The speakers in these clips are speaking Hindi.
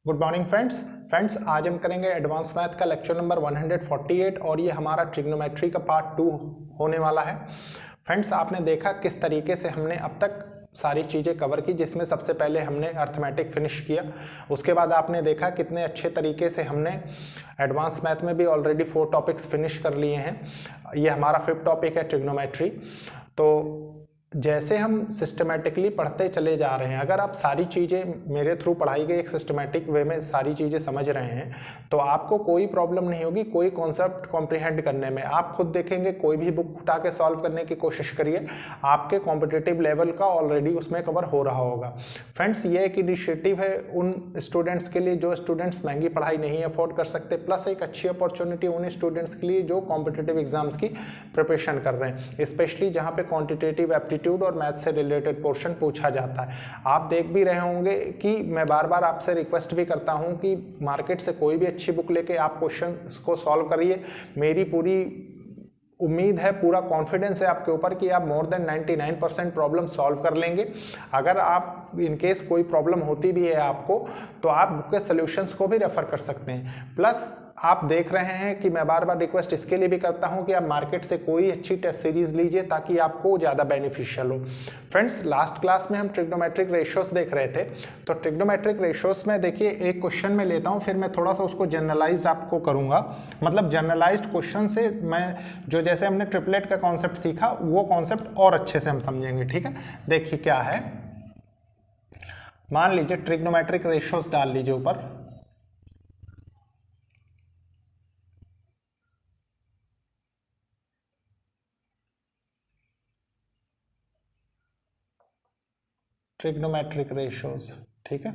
गुड मॉर्निंग फ्रेंड्स आज हम करेंगे एडवांस मैथ का लेक्चर नंबर 148 और ये हमारा ट्रिग्नोमेट्री का पार्ट 2 होने वाला है। फ्रेंड्स आपने देखा किस तरीके से हमने अब तक सारी चीज़ें कवर की, जिसमें सबसे पहले हमने अर्थमेटिक फिनिश किया। उसके बाद आपने देखा कितने अच्छे तरीके से हमने एडवांस मैथ में भी ऑलरेडी 4 टॉपिक्स फिनिश कर लिए हैं। ये हमारा 5th टॉपिक है ट्रिग्नोमेट्री। तो जैसे हम सिस्टमेटिकली पढ़ते चले जा रहे हैं, अगर आप सारी चीज़ें मेरे थ्रू पढ़ाई गई एक सिस्टमेटिक वे में सारी चीज़ें समझ रहे हैं तो आपको कोई प्रॉब्लम नहीं होगी कोई कॉन्सेप्ट कॉम्प्रिहेंड करने में। आप खुद देखेंगे, कोई भी बुक उठा के सॉल्व करने की कोशिश करिए, आपके कॉम्पिटिटिव लेवल का ऑलरेडी उसमें कवर हो रहा होगा। फ्रेंड्स ये एक इनिशिएटिव है उन स्टूडेंट्स के लिए जो स्टूडेंट्स महंगी पढ़ाई नहीं अफोर्ड कर सकते, प्लस एक अच्छी अपॉर्चुनिटी उन स्टूडेंट्स के लिए जो कॉम्पिटिटिव एग्जाम्स की प्रिपरेशन कर रहे हैं, स्पेशली जहाँ पे क्वान्टिटेटिव एप्टीट्यूड और मैथ से रिलेटेड पोर्शन पूछा जाता है। आप देख भी रहे होंगे कि मैं बार बार आपसे रिक्वेस्ट भी करता हूं कि मार्केट से कोई भी अच्छी बुक लेके आप क्वेश्चन को सॉल्व करिए। मेरी पूरी उम्मीद है, पूरा कॉन्फिडेंस है आपके ऊपर कि आप मोर देन 99% प्रॉब्लम सॉल्व कर लेंगे। अगर आप इनकेस कोई प्रॉब्लम होती भी है आपको तो आप बुक के सॉल्यूशंस को भी रेफर कर सकते हैं। प्लस आप देख रहे हैं कि मैं बार बार रिक्वेस्ट इसके लिए भी करता हूं कि आप मार्केट से कोई अच्छी टेस्ट सीरीज लीजिए ताकि आपको ज़्यादा बेनिफिशियल हो। फ्रेंड्स लास्ट क्लास में हम ट्रिग्नोमेट्रिक रेशियोज देख रहे थे, तो ट्रिग्नोमेट्रिक रेशियोज में देखिए एक क्वेश्चन में लेता हूं, फिर मैं थोड़ा सा उसको जनरलाइज्ड आपको करूंगा। मतलब जनरलाइज्ड क्वेश्चन से मैं जो जैसे हमने ट्रिपलेट का कॉन्सेप्ट सीखा वो कॉन्सेप्ट और अच्छे से हम समझेंगे। ठीक है, देखिए क्या है। मान लीजिए ट्रिग्नोमेट्रिक रेशियोज डाल लीजिए ऊपर, ट्रिग्नोमेट्रिक रेशियोज। ठीक है,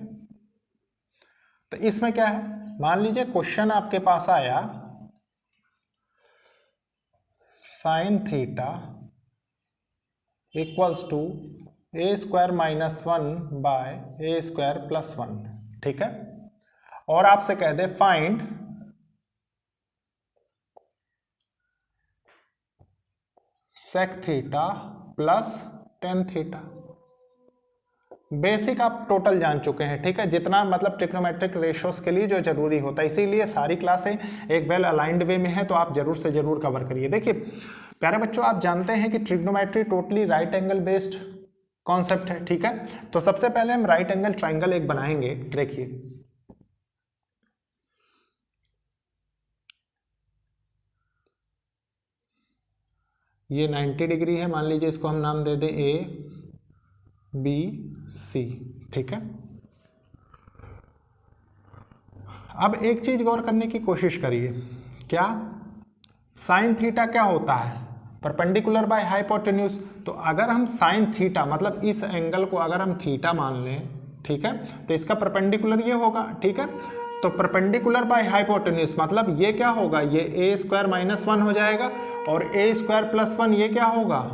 तो इसमें क्या है, मान लीजिए क्वेश्चन आपके पास आया sine theta equals to A square minus 1 by A square plus 1। ठीक है, और आपसे कह दे find sec theta plus tan theta. Basic आप टोटल जान चुके हैं। ठीक है, जितना मतलब ट्रिग्नोमेट्रिक रेशियोज के लिए जो जरूरी होता है, इसीलिए सारी क्लासें एक वेल अलाइंड वे में है, तो आप जरूर से जरूर कवर करिए। देखिए प्यारे बच्चों, आप जानते हैं कि trigonometry totally right angle based concept है। ठीक है, तो सबसे पहले हम राइट एंगल ट्राइंगल एक बनाएंगे। देखिए ये 90 डिग्री है, मान लीजिए इसको हम नाम दे दें ए बी सी। ठीक है, अब एक चीज गौर करने की कोशिश करिए, क्या साइन थीटा क्या होता है, परपेंडिकुलर बाय हाइपोटेन्यूज। तो अगर हम साइन थीटा मतलब इस एंगल को अगर हम थीटा मान लें, ठीक है, तो इसका परपेंडिकुलर ये होगा। ठीक है, तो परपेंडिकुलर बाय हाइपोटेन्यूज मतलब ये क्या होगा, ये ए स्क्वायर माइनस 1 हो जाएगा और ए स्क्वायर प्लस 1 ये क्या होगा,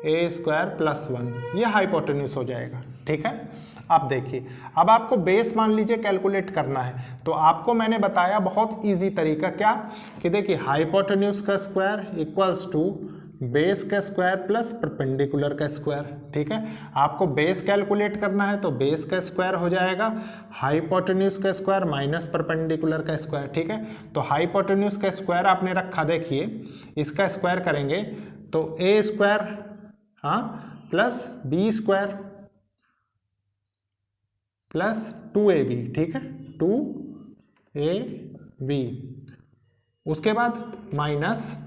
ए स्क्वायर प्लस 1, ये हाइपोटेन्यूज हो जाएगा। ठीक है, अब देखिए, अब आपको बेस मान लीजिए कैलकुलेट करना है, तो आपको मैंने बताया बहुत इजी तरीका, क्या कि देखिए हाइपोटेन्यूज का स्क्वायर इक्वल्स टू बेस का स्क्वायर प्लस परपेंडिकुलर का स्क्वायर। ठीक है, आपको बेस कैलकुलेट करना है तो बेस का स्क्वायर हो जाएगा हाइपोटेन्यूज का स्क्वायर माइनस परपेंडिकुलर का स्क्वायर। ठीक है, तो हाइपोटेन्यूज का स्क्वायर आपने रखा, देखिए इसका स्क्वायर करेंगे तो A square plus B square plus 2ab। ठीक है, 2ab, उसके बाद माइनस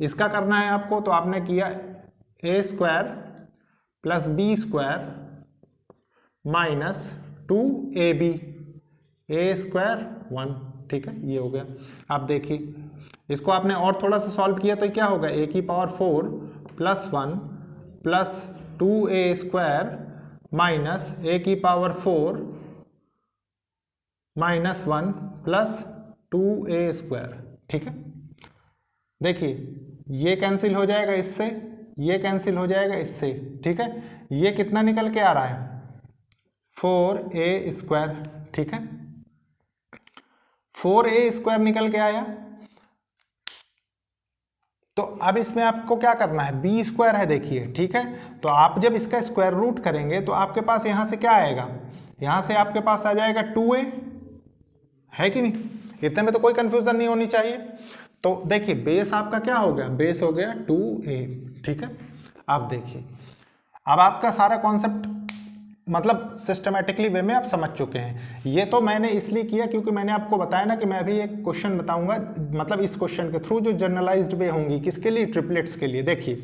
इसका करना है आपको, तो आपने किया A square plus B square minus 2ab, A square 1। ठीक है, ये हो गया। आप देखिए इसको आपने और थोड़ा सा सॉल्व किया तो क्या होगा, ए की power 4 plus 1 plus 2a square minus A की power 4 minus 1 plus 2a square. ठीक है, देखिए ये कैंसिल हो जाएगा इससे, ये कैंसिल हो जाएगा इससे। ठीक है, ये कितना निकल के आ रहा है, 4a स्क्वायर। ठीक है, 4a स्क्वायर निकल के आया। तो अब इसमें आपको क्या करना है, बी स्क्वायर है देखिए। ठीक है, तो आप जब इसका स्क्वायर रूट करेंगे तो आपके पास यहां से क्या आएगा, यहाँ से आपके पास आ जाएगा 2a, है कि नहीं? इतने में तो कोई कंफ्यूजन नहीं होनी चाहिए। तो देखिए बेस आपका क्या हो गया, बेस हो गया 2a, ठीक है। अब देखिए, अब आपका सारा कॉन्सेप्ट मतलब सिस्टमेटिकली वे में आप समझ चुके हैं। ये तो मैंने इसलिए किया क्योंकि मैंने आपको बताया ना कि मैं भी एक क्वेश्चन बताऊंगा, मतलब इस क्वेश्चन के थ्रू जो जनरलाइज्ड वे होंगी, किसके लिए, ट्रिपलेट्स के लिए। देखिए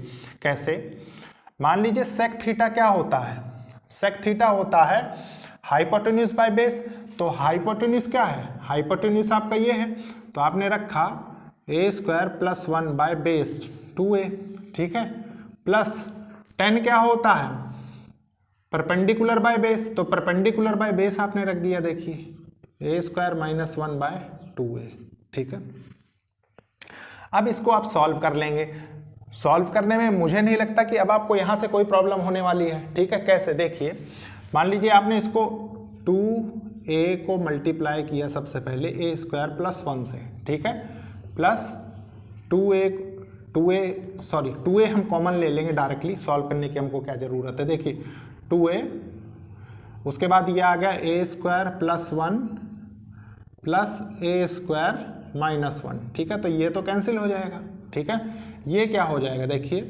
कैसे, मान लीजिए सेक थीटा क्या होता है, सेक थीटा होता है हाइपोटेन्यूज बाय बेस। तो हाइपोटेन्यूज क्या है, हाइपोटेन्यूज आपका ये है, तो आपने रखा a² + 1 बाय बेस 2a, ठीक है, प्लस 10 क्या होता है, परपेंडिकुलर बाय बेस, तो परपेंडिकुलर बाय बेस आपने रख दिया, देखिए a² - 1 बाय 2a, ठीक है। अब इसको आप सॉल्व कर लेंगे। सॉल्व करने में मुझे नहीं लगता कि अब आपको यहां से कोई प्रॉब्लम होने वाली है, ठीक है। कैसे, देखिए मान लीजिए आपने इसको 2a को मल्टीप्लाई किया सबसे पहले a² + 1 से, ठीक है, प्लस 2a हम कॉमन ले लेंगे डायरेक्टली, सॉल्व करने की हमको क्या जरूरत है। देखिए 2a, उसके बाद ये आ गया a² + 1 प्लस a² - 1, ठीक है। तो ये तो कैंसिल हो जाएगा, ठीक है। ये क्या हो जाएगा, देखिए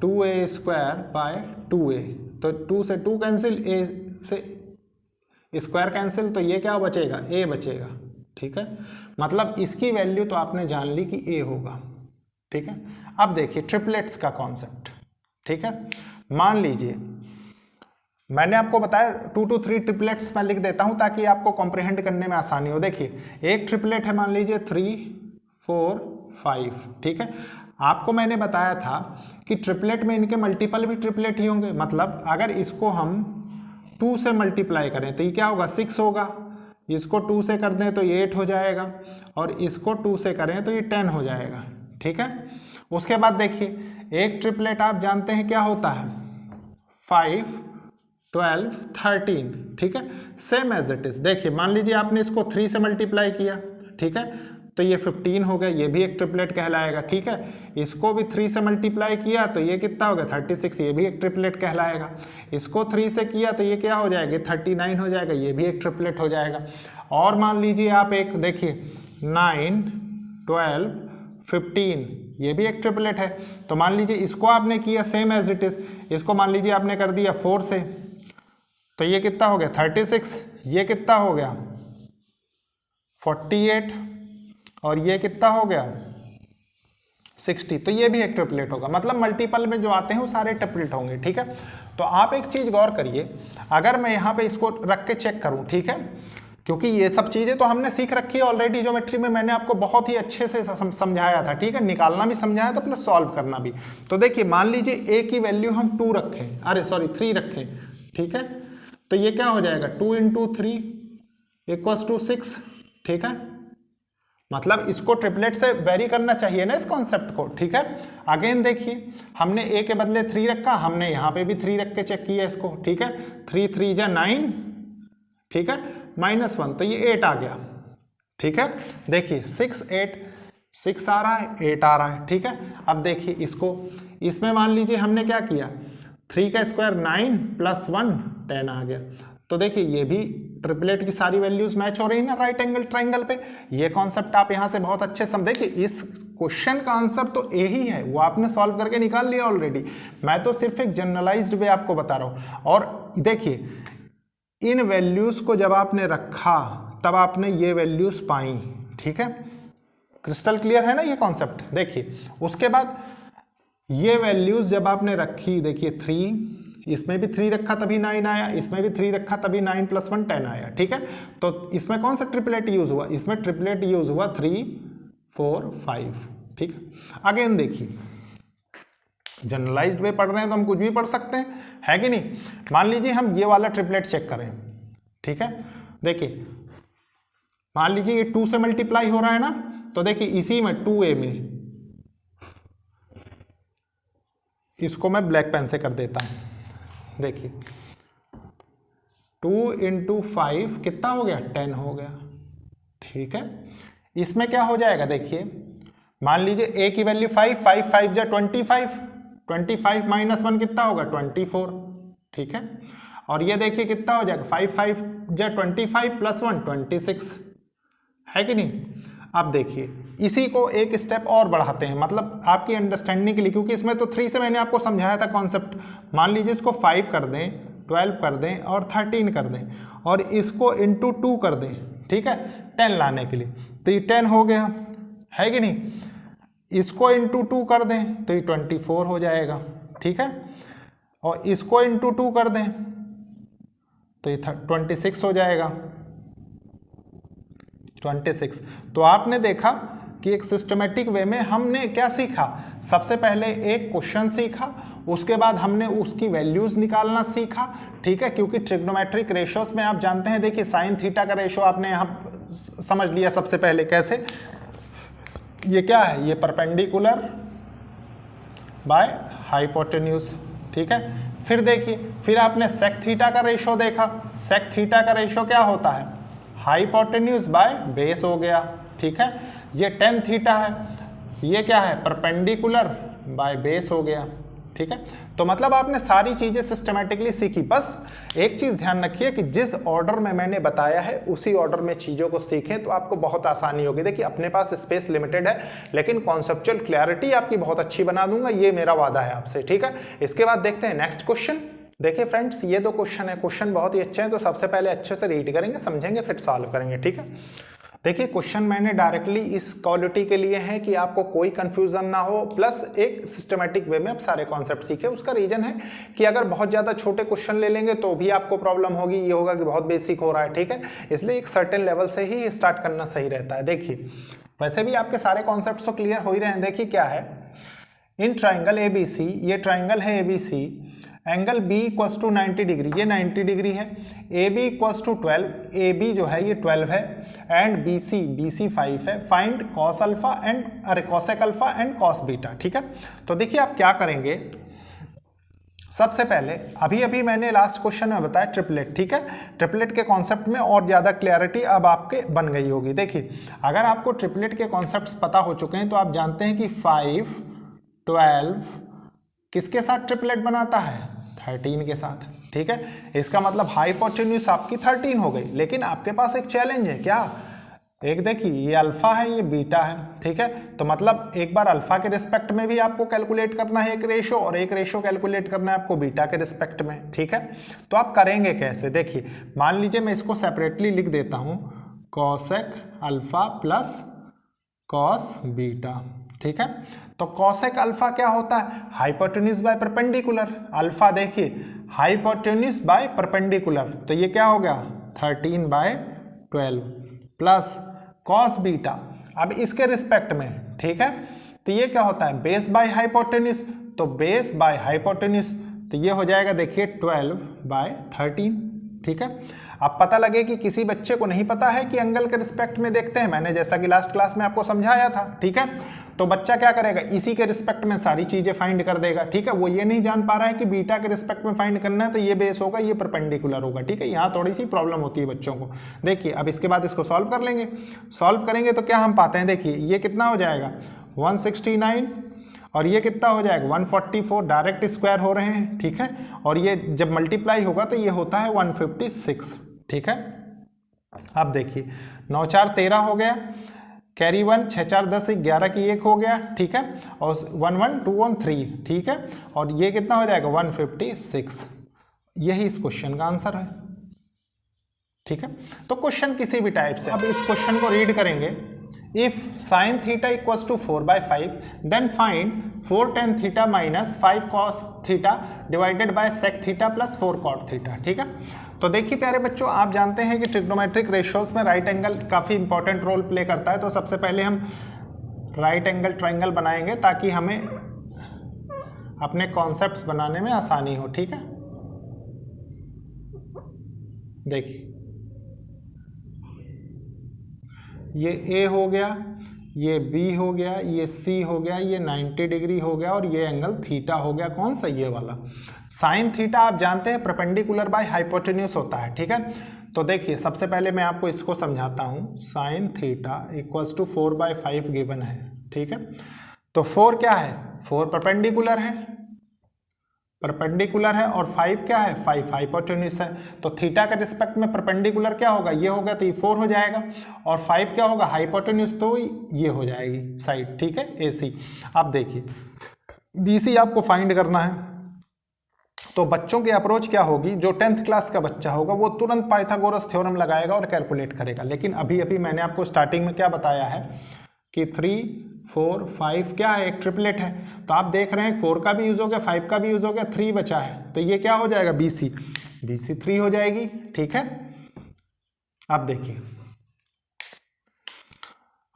2a² बाय 2a, तो 2 से 2 कैंसिल, a से स्क्वायर कैंसिल, तो ये क्या बचेगा, a बचेगा, ठीक है। मतलब इसकी वैल्यू तो आपने जान ली कि a होगा, ठीक है। अब देखिए ट्रिपलेट्स का कॉन्सेप्ट, ठीक है। मान लीजिए मैंने आपको बताया 2 to 3 ट्रिपलेट्स मैं लिख देता हूं ताकि आपको कॉम्प्रिहेंड करने में आसानी हो। देखिए एक ट्रिपलेट है, मान लीजिए 3, 4, 5, ठीक है। आपको मैंने बताया था कि ट्रिपलेट में इनके मल्टीपल भी ट्रिपलेट ही होंगे, मतलब अगर इसको हम 2 से मल्टीप्लाई करें तो ये क्या होगा, 6 होगा, इसको 2 से कर दें तो ये 8 हो जाएगा, और इसको 2 से करें तो ये 10 हो जाएगा, ठीक है। उसके बाद देखिए एक ट्रिपलेट आप जानते हैं क्या होता है, 5, 12, 13, ठीक है, सेम एज इट इज। देखिए मान लीजिए आपने इसको 3 से मल्टीप्लाई किया, ठीक है, तो ये 15 हो गया, ये भी एक ट्रिपलेट कहलाएगा, ठीक है। इसको भी 3 से मल्टीप्लाई किया तो ये कितना हो गया, 36, ये भी एक ट्रिपलेट कहलाएगा। इसको 3 से किया तो ये क्या हो जाएगा, 39 हो जाएगा, ये भी एक ट्रिपलेट हो जाएगा। और मान लीजिए आप एक देखिए 9, 12, 15, ये भी एक ट्रिपलेट है। तो मान लीजिए इसको आपने किया सेम एज इट इज, इसको मान लीजिए आपने कर दिया 4 से, तो ये कितना हो गया 36, ये कितना हो गया 48, और ये कितना हो गया 60, तो ये भी एक ट्रिपलेट होगा। मतलब मल्टीपल में जो आते हैं वो सारे ट्रिपलेट होंगे, ठीक है। तो आप एक चीज गौर करिए, अगर मैं यहाँ पे इसको रख के चेक करूं, ठीक है, क्योंकि ये सब चीजें तो हमने सीख रखी है ऑलरेडी, ज्योमेट्री में मैंने आपको बहुत ही अच्छे से समझाया था, ठीक है, निकालना भी समझाया था प्लस सॉल्व करना भी। तो देखिए मान लीजिए a की वैल्यू हम 2 रखें, अरे सॉरी 3 रखें, ठीक है, तो ये क्या हो जाएगा 2 × 3 = 6, ठीक है। मतलब इसको ट्रिपलेट से वेरी करना चाहिए ना इस कॉन्सेप्ट को, ठीक है। अगेन देखिए हमने a के बदले 3 रखा, हमने यहाँ पे भी 3 रख के चेक किया इसको, ठीक है। 3 × 3 = 9, ठीक है, -1, तो ये 8 आ गया, ठीक है। देखिए 6, 8, 6 आ रहा है, 8 आ रहा है, ठीक है। अब देखिए इसको, इसमें मान लीजिए हमने क्या किया, 3 का स्क्वायर 9 + 1 10 आ गया। तो देखिए ये भी ट्रिपलेट की सारी वैल्यूज मैच हो रही है ना राइट एंगल ट्रायंगल पे। ये कॉन्सेप्ट आप यहां से बहुत अच्छे समझे कि इस क्वेश्चन का आंसर तो ए ही है, वो आपने सॉल्व करके निकाल लिया ऑलरेडी। मैं तो सिर्फ एक जनरलाइज्ड वे आपको बता रहा हूं। और देखिए इन वैल्यूज को जब आपने रखा तब आपने ये वैल्यूज पाई, ठीक है। क्रिस्टल क्लियर है ना ये कॉन्सेप्ट। देखिए उसके बाद ये वैल्यूज जब आपने रखी, देखिए 3, इसमें भी 3 रखा तभी 9 आया, इसमें भी 3 रखा तभी 9 + 1 10 आया, ठीक है। तो इसमें कौन सा ट्रिपलेट यूज हुआ, इसमें ट्रिपलेट यूज हुआ 3, 4, 5, ठीक है। अगेन देखिए जनरलाइज्ड वे पढ़ रहे हैं तो हम कुछ भी पढ़ सकते हैं, है कि नहीं। मान लीजिए हम ये वाला ट्रिपलेट चेक करें, ठीक है। देखिए मान लीजिए ये 2 से मल्टीप्लाई हो रहा है ना, तो देखिए इसी में 2a में, इसको मैं ब्लैक पेन से कर देता हूं। देखिए 2 × 5 कितना हो गया 10 हो गया, ठीक है। इसमें क्या हो जाएगा, देखिए मान लीजिए a की वैल्यू 5, 5 5 = 25, 25 - 1 कितना होगा 24, ठीक है। और ये देखिए कितना हो जाएगा 5 5 या 25 प्लस 1 26 है कि नहीं। अब देखिए इसी को एक स्टेप और बढ़ाते हैं, मतलब आपकी अंडरस्टैंडिंग के लिए, क्योंकि इसमें तो 3 से मैंने आपको समझाया था कॉन्सेप्ट। मान लीजिए इसको 5 कर दें, 12 कर दें और 13 कर दें और इसको इंटू 2 कर दें, ठीक है, 10 लाने के लिए, तो ये 10 हो गया है कि नहीं। इसको इंटू 2 कर दें तो ये 24 हो जाएगा, ठीक है, और इसको इंटू 2 कर दें तो ये 26 हो जाएगा, 26। तो आपने देखा कि एक सिस्टमेटिक वे में हमने क्या सीखा, सबसे पहले एक क्वेश्चन सीखा, उसके बाद हमने उसकी वैल्यूज निकालना सीखा, ठीक है, क्योंकि ट्रिग्नोमेट्रिक रेशोस में आप जानते हैं, देखिए साइन थीटा का रेशो आपने यहाँ समझ लिया सबसे पहले कैसे, ये क्या है, ये परपेंडिकुलर बाय हाइपोटेन्यूज, ठीक है। फिर देखिए, फिर आपने सेक थीटा का रेशो देखा, सेक थीटा का रेशो क्या होता है, हाइपोटेन्यूज बाय बेस हो गया, ठीक है। ये टेन थीटा है, ये क्या है, परपेंडिकुलर बाय बेस हो गया, ठीक है। तो मतलब आपने सारी चीजें सिस्टमैटिकली सीखी, बस एक चीज ध्यान रखिए कि जिस ऑर्डर में मैंने बताया है उसी ऑर्डर में चीजों को सीखें तो आपको बहुत आसानी होगी। देखिए अपने पास स्पेस लिमिटेड है, लेकिन कॉन्सेप्चुअल क्लैरिटी आपकी बहुत अच्छी बना दूंगा, ये मेरा वादा है आपसे, ठीक है। इसके बाद देखते हैं नेक्स्ट क्वेश्चन। देखिए फ्रेंड्स ये 2 क्वेश्चन है, क्वेश्चन बहुत ही अच्छे हैं, तो सबसे पहले अच्छे से रीड करेंगे, समझेंगे, फिर सॉल्व करेंगे, ठीक है। देखिए क्वेश्चन मैंने डायरेक्टली इस क्वालिटी के लिए है कि आपको कोई कंफ्यूजन ना हो, प्लस एक सिस्टमैटिक वे में आप सारे कॉन्सेप्ट सीखे। उसका रीजन है कि अगर बहुत ज़्यादा छोटे क्वेश्चन ले लेंगे तो भी आपको प्रॉब्लम होगी, ये होगा कि बहुत बेसिक हो रहा है, ठीक है। इसलिए एक सर्टेन लेवल से ही स्टार्ट करना सही रहता है। देखिए वैसे भी आपके सारे कॉन्सेप्ट तो क्लियर हो ही रहे हैं। देखिए क्या है, इन ट्राइंगल ABC, ये ट्राइंगल है ABC, angle B equals to 90 degree, ये 90 डिग्री है, AB इक्वल्स टू 12, AB जो है ये 12 है, एंड BC 5 है। Find cos alpha and cosec alpha and cos beta, ठीक है। तो देखिए आप क्या करेंगे, सबसे पहले अभी मैंने लास्ट क्वेश्चन में बताया ट्रिपलेट, ठीक है। ट्रिपलेट के कॉन्सेप्ट में और ज़्यादा क्लैरिटी अब आपके बन गई होगी। देखिए अगर आपको ट्रिपलेट के कॉन्सेप्ट्स पता हो चुके हैं तो आप जानते हैं कि 5 12 किसके साथ ट्रिपलेट बनाता है, 13 के साथ, ठीक है। इसका मतलब हाइपोटेन्यूज आपकी 13 हो गई, लेकिन आपके पास एक चैलेंज है, क्या, एक देखिए ये अल्फा है, ये बीटा है, ठीक है। तो मतलब एक बार अल्फा के रिस्पेक्ट में भी आपको कैलकुलेट करना है एक रेशो, और एक रेशो कैलकुलेट करना है आपको बीटा के रिस्पेक्ट में, ठीक है। तो आप करेंगे कैसे, देखिए मान लीजिए मैं इसको सेपरेटली लिख देता हूँ, cosec alpha plus cos beta, ठीक है। तो कॉसेक अल्फा क्या होता है, हाइपोटेन्यूज बाय परपेंडिकुलर, अल्फा देखिए हाइपोटेन्यूज बाय परपेंडिकुलर, तो ये क्या हो गया 13/12 प्लस कॉस बीटा, अब इसके रिस्पेक्ट में, ठीक है। तो ये क्या होता है, बेस बाय हाइपोटेन्यूज, तो बेस बाय हाइपोटेन्यूज, तो ये हो जाएगा देखिए 12/13, ठीक है। अब पता लगे कि किसी बच्चे को नहीं पता है कि एंगल के रिस्पेक्ट में देखते हैं, मैंने जैसा कि लास्ट क्लास में आपको समझाया था, ठीक है। तो बच्चा क्या करेगा, इसी के रिस्पेक्ट में सारी चीजें फाइंड कर देगा, ठीक है। वो ये नहीं जान पा रहा है कि बीटा के रिस्पेक्ट में फाइंड करना है तो ये बेस होगा, ये परपेंडिकुलर होगा, ठीक है। यहाँ थोड़ी सी प्रॉब्लम होती है बच्चों को। देखिए अब इसके बाद इसको सॉल्व कर लेंगे, सॉल्व करेंगे तो क्या हम पाते हैं, देखिए ये कितना हो जाएगा 169 और ये कितना हो जाएगा 144, डायरेक्ट स्क्वायर हो रहे हैं, ठीक है। और ये जब मल्टीप्लाई होगा तो ये होता है 156, ठीक है। अब देखिए 9 4 13 हो गया, कैरी 1, 6 4 10 11 की 1 हो गया, ठीक है, और 1 1 2 1 3, ठीक है। और ये कितना हो जाएगा 156, यही इस क्वेश्चन का आंसर है, ठीक है। तो क्वेश्चन किसी भी टाइप से, अब इस क्वेश्चन को रीड करेंगे, if sin theta equals to 4/5 then find 4 tan theta minus 5 cos theta divided by sec theta plus 4 cot theta, ठीक है। तो देखिए प्यारे बच्चों, आप जानते हैं कि ट्रिग्नोमेट्रिक रेशियोज में राइट एंगल काफ़ी इंपॉर्टेंट रोल प्ले करता है। तो सबसे पहले हम राइट एंगल ट्राइंगल बनाएंगे ताकि हमें अपने कॉन्सेप्ट्स बनाने में आसानी हो, ठीक है। देखिए ये A हो गया, ये B हो गया, ये C हो गया, ये 90 डिग्री हो गया, और ये एंगल थीटा हो गया, कौन सा, ये वाला। साइन थीटा आप जानते हैं परपेंडिकुलर बाय हाइपोटेन्यूज होता है, ठीक है। तो देखिए सबसे पहले मैं आपको इसको समझाता हूँ, sine theta equals to 4/5 given है, ठीक है। तो 4 क्या है, 4 परपेंडिकुलर है, परपेंडिकुलर है और 5 क्या है, 5 हाइपोटेन्यूज है। तो थीटा के रिस्पेक्ट में परपेंडिकुलर क्या होगा, ये होगा तो ये 4 हो जाएगा, और 5 क्या होगा, हाइपोटेन्यूज, तो ये हो जाएगी साइड, ठीक है, AC। अब देखिए BC आपको फाइंड करना है, तो बच्चों की अप्रोच क्या होगी, जो 10th क्लास का बच्चा होगा वो तुरंत पाइथागोरस थ्योरम लगाएगा और कैलकुलेट करेगा। लेकिन अभी अभी मैंने आपको स्टार्टिंग में क्या बताया है कि 3, 4, 5 क्या है, एक ट्रिपलेट है। तो आप देख रहे हैं 4 का भी यूज हो गया, 5 का भी यूज हो गया, 3 बचा है, तो ये क्या हो जाएगा, BC 3 हो जाएगी, ठीक है। अब देखिए,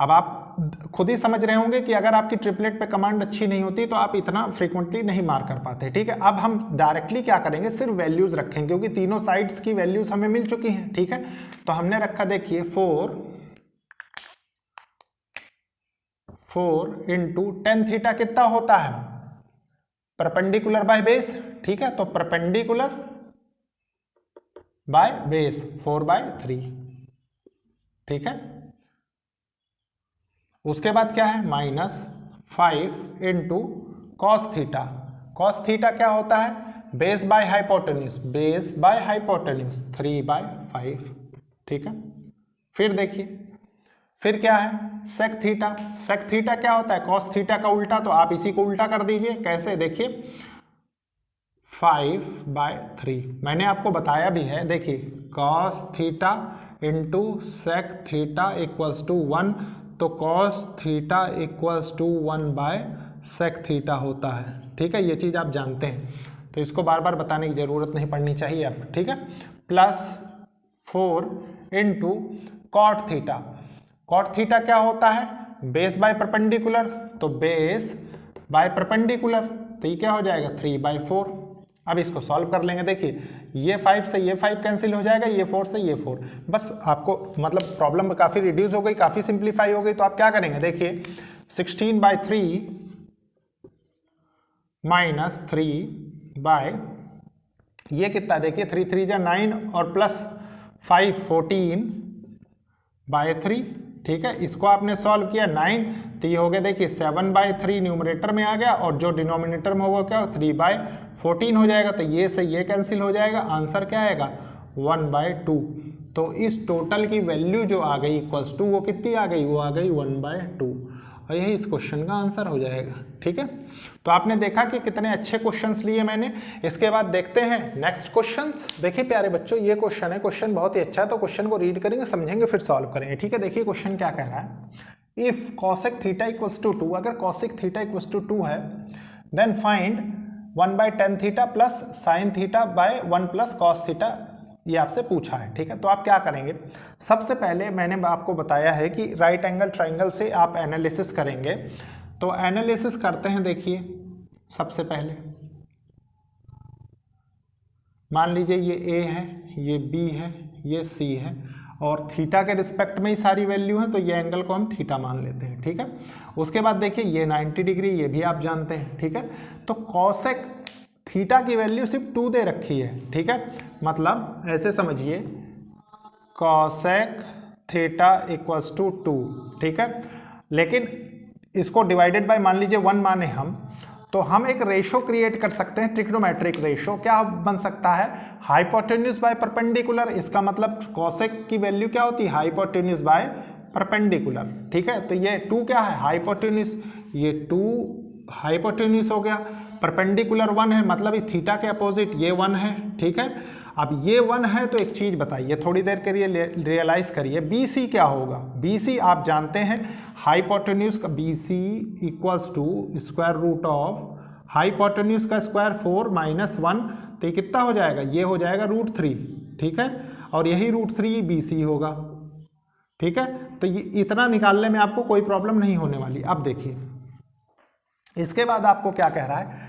अब आप खुद ही समझ रहे होंगे कि अगर आपकी ट्रिपलेट पे कमांड अच्छी नहीं होती तो आप इतना फ्रीक्वेंटली नहीं मार कर पाते, ठीक है। अब हम डायरेक्टली क्या करेंगे, सिर्फ वैल्यूज रखेंगे, क्योंकि तीनों साइड्स की वैल्यूज हमें मिल चुकी हैं, ठीक है। तो हमने रखा, देखिए 4 इंटू टेन थीटा कितना होता है, परपेंडिकुलर बाय बेस, ठीक है। तो परपेंडिकुलर बाय बेस 4/3, ठीक है। उसके बाद क्या है, -5 into cos theta. Cos theta क्या होता है, बेस बाय हाइपोटेन्यूज, 3/5, ठीक है। फिर देखिए, फिर क्या है, सेक थीटा। सेक थीटा क्या होता है, कॉस थीटा का उल्टा, तो आप इसी को उल्टा कर दीजिए। कैसे, देखिए 5/3 मैंने आपको बताया भी है, देखिए cos theta into sec theta equals to 1, तो cos theta equals to 1/sec theta होता है, ठीक है। ये चीज़ आप जानते हैं, तो इसको बार बार बताने की जरूरत नहीं पड़नी चाहिए अब, ठीक है। +4 into cot theta. Cot theta क्या होता है, बेस बाय परपेंडिकुलर, तो बेस बाय परपेंडिकुलर, तो ये क्या हो जाएगा, 3/4। अब इसको सॉल्व कर लेंगे, देखिए ये 5 से ये 5 कैंसिल हो जाएगा, ये 4 से ये 4, बस आपको मतलब प्रॉब्लम काफ़ी रिड्यूस हो गई, काफ़ी सिंप्लीफाई हो गई। तो आप क्या करेंगे, देखिए 16/3 -3 ये कितना, देखिए 3 3 जा 9 और +5 14/3, ठीक है। इसको आपने सॉल्व किया 9, तो ये हो गया, देखिए 7/3 न्यूमरेटर में आ गया, और जो डिनोमिनेटर में होगा क्या, 3/14 हो जाएगा। तो ये से ये कैंसिल हो जाएगा, आंसर क्या आएगा, 1/2। तो इस टोटल की वैल्यू जो आ गई इक्वल्स टू, वो कितनी आ गई, वो आ गई 1/2, और यही इस क्वेश्चन का आंसर हो जाएगा, ठीक है। तो आपने देखा कि कितने अच्छे क्वेश्चंस लिए मैंने। इसके बाद देखते हैं नेक्स्ट क्वेश्चंस। देखिए प्यारे बच्चों, ये क्वेश्चन है, क्वेश्चन बहुत ही अच्छा है, तो क्वेश्चन को रीड करेंगे, समझेंगे, फिर सॉल्व करेंगे, ठीक है। देखिए क्वेश्चन क्या कह रहा है, if cosec theta equals to 2, अगर cosec थीटा इक्वल्स टू 2 है, then find 1/tan theta plus sine theta by 1 + cos theta, ये आपसे पूछा है, ठीक है। तो आप क्या करेंगे, सबसे पहले मैंने आपको बताया है कि राइट एंगल ट्राइंगल से आप एनालिसिस करेंगे। तो एनालिसिस करते हैं, देखिए सबसे पहले मान लीजिए ये A है, ये B है, ये C है, और थीटा के रिस्पेक्ट में ही सारी वैल्यू है, तो ये एंगल को हम थीटा मान लेते हैं, ठीक है। उसके बाद देखिए ये 90 डिग्री, ये भी आप जानते हैं, ठीक है। तो कॉसेक थीटा की वैल्यू सिर्फ 2 दे रखी है, ठीक है। मतलब ऐसे समझिए, कॉसेक थीटा इक्वल्स टू 2, ठीक है। लेकिन इसको डिवाइडेड बाय मान लीजिए 1 माने हम, तो हम एक रेशो क्रिएट कर सकते हैं, ट्रिग्नोमेट्रिक रेशो। क्या बन सकता है, हाइपोटेन्यूज बाय परपेंडिकुलर। इसका मतलब कॉसेक की वैल्यू क्या होती है, हाइपोटेन्यूज बाय परपेंडिकुलर, ठीक है। तो ये 2 क्या है, हाइपोटेन्यूज, ये 2 हाइपोटेन्यूज हो गया, परपेंडिकुलर 1 है, मतलब ये थीटा के अपोजिट ये 1 है, ठीक है। अब ये 1 है, तो एक चीज बताइए, थोड़ी देर के लिए रियलाइज करिए, BC क्या होगा। BC आप जानते हैं, हाइपोटेन्यूज का BC equals to square root of hypotenuse का स्क्वायर 4 - 1, तो ये कितना हो जाएगा, ये हो जाएगा √3, ठीक है। और यही √3 BC होगा, ठीक है। तो ये इतना निकालने में आपको कोई प्रॉब्लम नहीं होने वाली। अब देखिए इसके बाद आपको क्या कह रहा है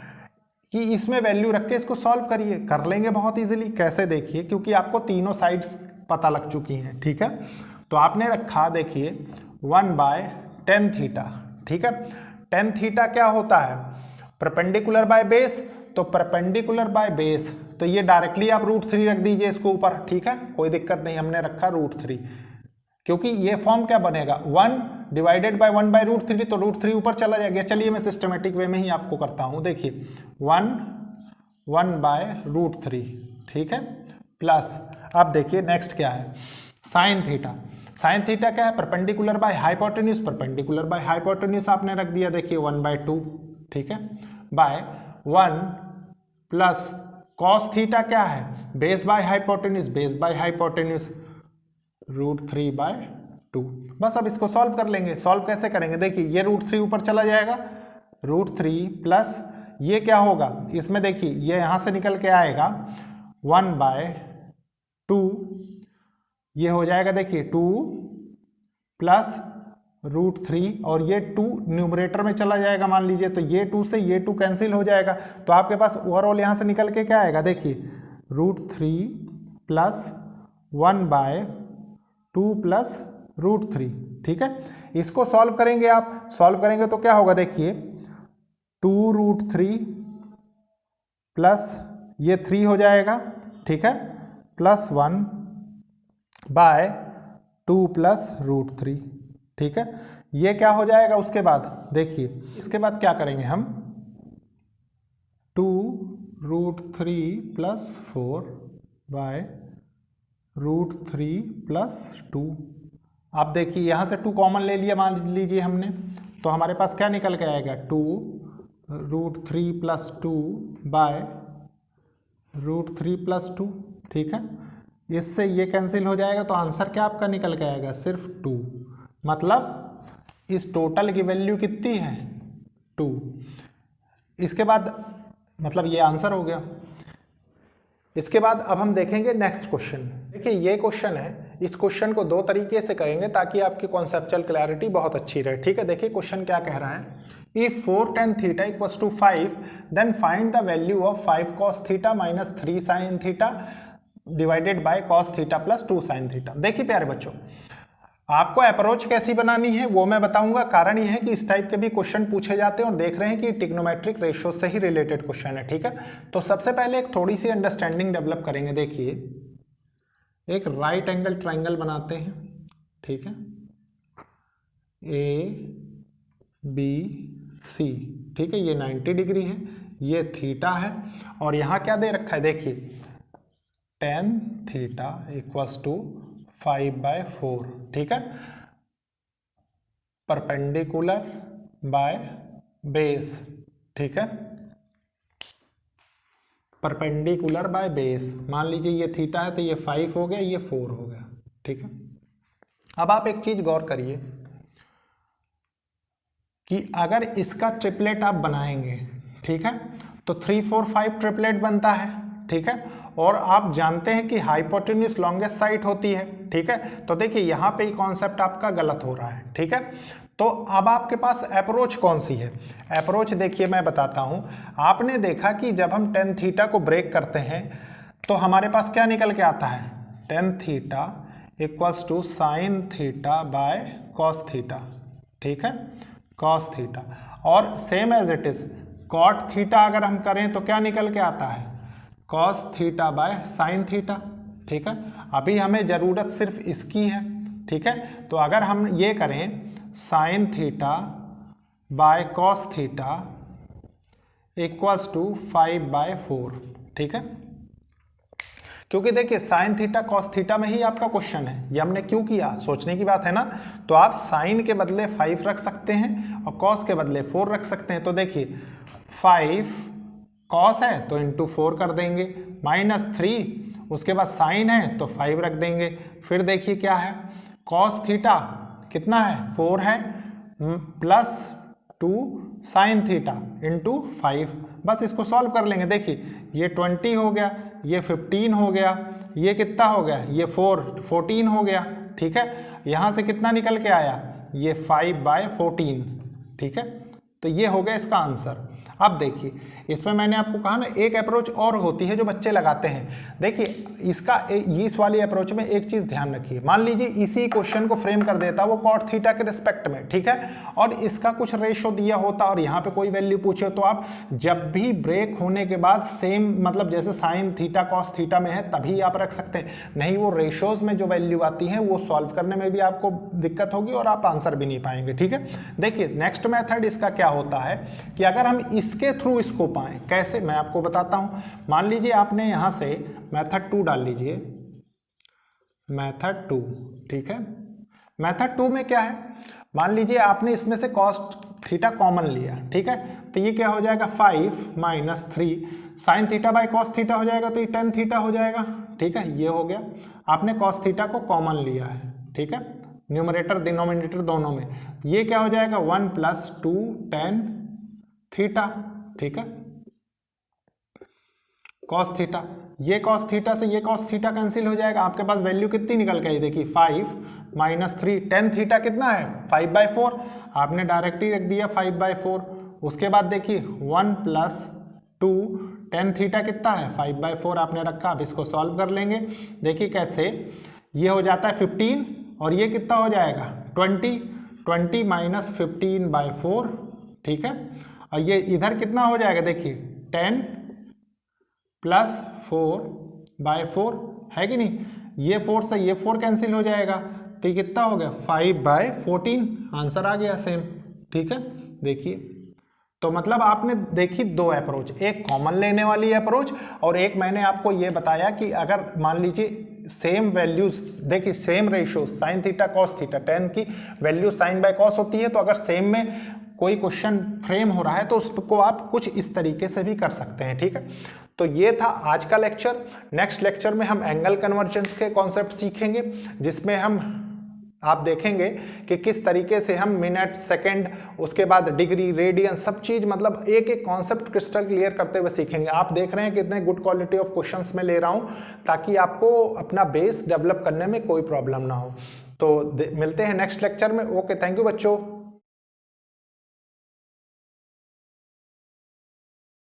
कि इसमें वैल्यू रख के इसको सॉल्व करिए, कर लेंगे बहुत इजीली। कैसे, देखिए क्योंकि आपको तीनों साइड्स पता लग चुकी हैं, ठीक है। तो आपने रखा, देखिए 1/tan थीटा, ठीक है। tan थीटा क्या होता है, परपेंडिकुलर बाय बेस, तो परपेंडिकुलर बाय बेस, तो ये डायरेक्टली आप √3 रख दीजिए इसको ऊपर, ठीक है, कोई दिक्कत नहीं। हमने रखा √3, क्योंकि ये फॉर्म क्या बनेगा, 1 डिवाइडेड बाय 1/√3, तो √3 ऊपर चला जाएगा। चलिए मैं सिस्टमेटिक वे में ही आपको करता हूं, देखिए 1 1/√3, ठीक है, प्लस अब देखिए नेक्स्ट क्या है, साइन थीटा। साइन थीटा क्या है, perpendicular by hypotenuse, perpendicular by hypotenuse आपने रख दिया, देखिए 1/2, ठीक है, बाय 1 प्लस कॉस थीटा क्या है, base by hypotenuse, base by hypotenuse √3/2। बस अब इसको सॉल्व कर लेंगे। सॉल्व कैसे करेंगे, देखिए ये √3 ऊपर चला जाएगा, √3 प्लस ये क्या होगा, इसमें देखिए ये यहां से निकल के आएगा 1/2, ये हो जाएगा देखिए 2 प्लस √3 और ये 2 न्यूमरेटर में चला जाएगा मान लीजिए, तो ये 2 से ये 2 कैंसिल हो जाएगा, तो आपके पास ओवरऑल यहां से निकल के क्या आएगा, देखिए √3 प्लस 1/2 प्लस √3, ठीक है। इसको सॉल्व करेंगे, आप सॉल्व करेंगे तो क्या होगा, देखिए 2√3 प्लस ये 3 हो जाएगा, ठीक है, प्लस 1/2 प्लस √3, ठीक है, ये क्या हो जाएगा। उसके बाद देखिए इसके बाद क्या करेंगे हम, 2√3 प्लस 4/√3 प्लस 2। अब देखिए यहाँ से 2 कॉमन ले लिया मान लीजिए हमने, तो हमारे पास क्या निकल के आएगा, 2√3 प्लस 2/√3 प्लस 2, ठीक है, इससे ये कैंसिल हो जाएगा, तो आंसर क्या आपका निकल के आएगा, सिर्फ 2। मतलब इस टोटल की वैल्यू कितनी है, 2। इसके बाद मतलब ये आंसर हो गया। इसके बाद अब हम देखेंगे नेक्स्ट क्वेश्चन। देखिए ये क्वेश्चन है, इस क्वेश्चन को 2 तरीके से करेंगे ताकि आपकी कॉन्सेप्चुअल क्लैरिटी बहुत अच्छी रहे, ठीक है। देखिए क्वेश्चन क्या कह रहा है, if 4 tan theta equals to 5 then find the value of 5 cos theta minus 3 sin theta divided by cos theta plus 2 sin theta. देखिए प्यारे बच्चों, आपको अप्रोच कैसी बनानी है वो मैं बताऊंगा। कारण यह है कि इस टाइप के भी क्वेश्चन पूछे जाते हैं और देख रहे हैं कि ट्रिग्नोमेट्रिक रेशियो से ही रिलेटेड क्वेश्चन है, ठीक है। तो सबसे पहले एक थोड़ी सी अंडरस्टैंडिंग डेवलप करेंगे। देखिए एक राइट एंगल ट्राइंगल बनाते हैं, ठीक है, ABC, ठीक है, ये 90 डिग्री है, ये थीटा है, और यहाँ क्या दे रखा है, देखिए tan थीटा इक्वल्स टू 5/4, ठीक है, परपेंडिकुलर बाय बेस, ठीक है, परपेंडिकुलर बाय बेस। मान लीजिए ये थीटा है तो ये 5 हो गया, ये 4 हो गया, ठीक है। अब आप एक चीज गौर करिए कि अगर इसका ट्रिपलेट आप बनाएंगे, ठीक है, तो 3 4 5 ट्रिपलेट बनता है, ठीक है, और आप जानते हैं कि हाइपोटेन्यूज लॉन्गेस्ट साइड होती है, ठीक है। तो देखिए यहाँ पे ही कॉन्सेप्ट आपका गलत हो रहा है, ठीक है। तो अब आपके पास अप्रोच कौन सी है, अप्रोच देखिए मैं बताता हूं। आपने देखा कि जब हम tan थीटा को ब्रेक करते हैं तो हमारे पास क्या निकल के आता है, tan theta equals to sin theta by cos theta, ठीक है, cos थीटा। और same as it is cot theta अगर हम करें तो क्या निकल के आता है, cos theta by sin theta, ठीक है। अभी हमें जरूरत सिर्फ इसकी है, ठीक है। तो अगर हम ये करें sin theta by cos theta equals to 5/4, ठीक है, क्योंकि देखिए sin थीटा cos थीटा में ही आपका क्वेश्चन है, ये हमने क्यों किया, सोचने की बात है ना। तो आप sin के बदले 5 रख सकते हैं और cos के बदले 4 रख सकते हैं। तो देखिए 5 cos है तो इंटू 4 कर देंगे, -3, उसके बाद sin है तो 5 रख देंगे। फिर देखिए क्या है, cos थीटा कितना है, 4 है, प्लस 2 sin थीटा इंटू 5। बस इसको सॉल्व कर लेंगे। देखिए ये 20 हो गया, ये 15 हो गया, ये कितना हो गया, ये 14 हो गया, ठीक है। यहाँ से कितना निकल के आया, ये 5/14, ठीक है। तो ये हो गया इसका आंसर। अब देखिए इसमें मैंने आपको कहा ना एक अप्रोच और होती है जो बच्चे लगाते हैं। देखिए इस वाली अप्रोच में एक चीज ध्यान रखिए, मान लीजिए इसी क्वेश्चन को फ्रेम कर देता वो cot थीटा के रिस्पेक्ट में, ठीक है, और इसका कुछ रेशो दिया होता और यहाँ पे कोई वैल्यू पूछे, तो आप जब भी ब्रेक होने के बाद सेम मतलब जैसे sin थीटा cos थीटा में है तभी आप रख सकते हैं, नहीं वो रेशोज में जो वैल्यू आती है वो सॉल्व करने में भी आपको दिक्कत होगी और आप आंसर भी नहीं पाएंगे, ठीक है। देखिए नेक्स्ट मेथड इसका क्या होता है कि अगर हम इसके थ्रू इसको पाएँ। कैसे, मैं आपको बताता हूँ। मान लीजिए आपने यहाँ से मेथड 2 डाल लीजिए, मेथड 2, ठीक है। मेथड 2 में क्या है, मान लीजिए आपने इसमें से कॉस्ट थीटा कॉमन लिया, ठीक है, तो ये क्या हो जाएगा 5 minus 3 sine theta by cos theta हो जाएगा, तो ये टेन थीटा हो जाएगा, ठीक है। ये हो गया, आपने कॉस थीटा को कॉमन लिया है, ठीक है, न्यूमरेटर डिनोमिनेटर दोनों में। ये क्या हो जाएगा 1 प्लस 2 टेन थीटा, ठीक है, कॉस थीटा। ये कॉस थीटा से ये कॉस थीटा कैंसिल हो जाएगा, आपके पास वैल्यू कितनी निकल गई, देखिए 5 माइनस 3 टेन थीटा कितना है 5/4, आपने डायरेक्टली रख दिया 5/4। उसके बाद देखिए 1 प्लस 2 टेन थीटा कितना है 5/4 आपने रखा। अब इसको सॉल्व कर लेंगे, देखिए कैसे, ये हो जाता है 15 और ये कितना हो जाएगा 20 माइनस 15/4, ठीक है। और ये इधर कितना हो जाएगा, देखिए 10 प्लस 4/4 है कि नहीं, ये 4 से ये 4 कैंसिल हो जाएगा, तो ये कितना हो गया 5/14, आंसर आ गया सेम, ठीक है। देखिए, तो मतलब आपने देखी दो अप्रोच, एक कॉमन लेने वाली अप्रोच और एक मैंने आपको ये बताया कि अगर मान लीजिए सेम वैल्यूज, देखिए same ratio sine theta cos theta, ten की वैल्यू साइन बाय कॉस होती है, तो अगर सेम में कोई क्वेश्चन फ्रेम हो रहा है तो उसको आप कुछ इस तरीके से भी कर सकते हैं, ठीक है। तो ये था आज का लेक्चर। नेक्स्ट लेक्चर में हम एंगल कन्वर्जेंस के कॉन्सेप्ट सीखेंगे, जिसमें हम आप देखेंगे कि किस तरीके से हम मिनट, सेकंड, उसके बाद डिग्री, रेडियन, सब चीज मतलब एक एक कॉन्सेप्ट क्रिस्टल क्लियर करते हुए सीखेंगे। आप देख रहे हैं कितने गुड क्वालिटी ऑफ क्वेश्चंस में ले रहा हूं, ताकि आपको अपना बेस डेवलप करने में कोई प्रॉब्लम ना हो। तो मिलते हैं नेक्स्ट लेक्चर में। ओके, थैंक यू बच्चों।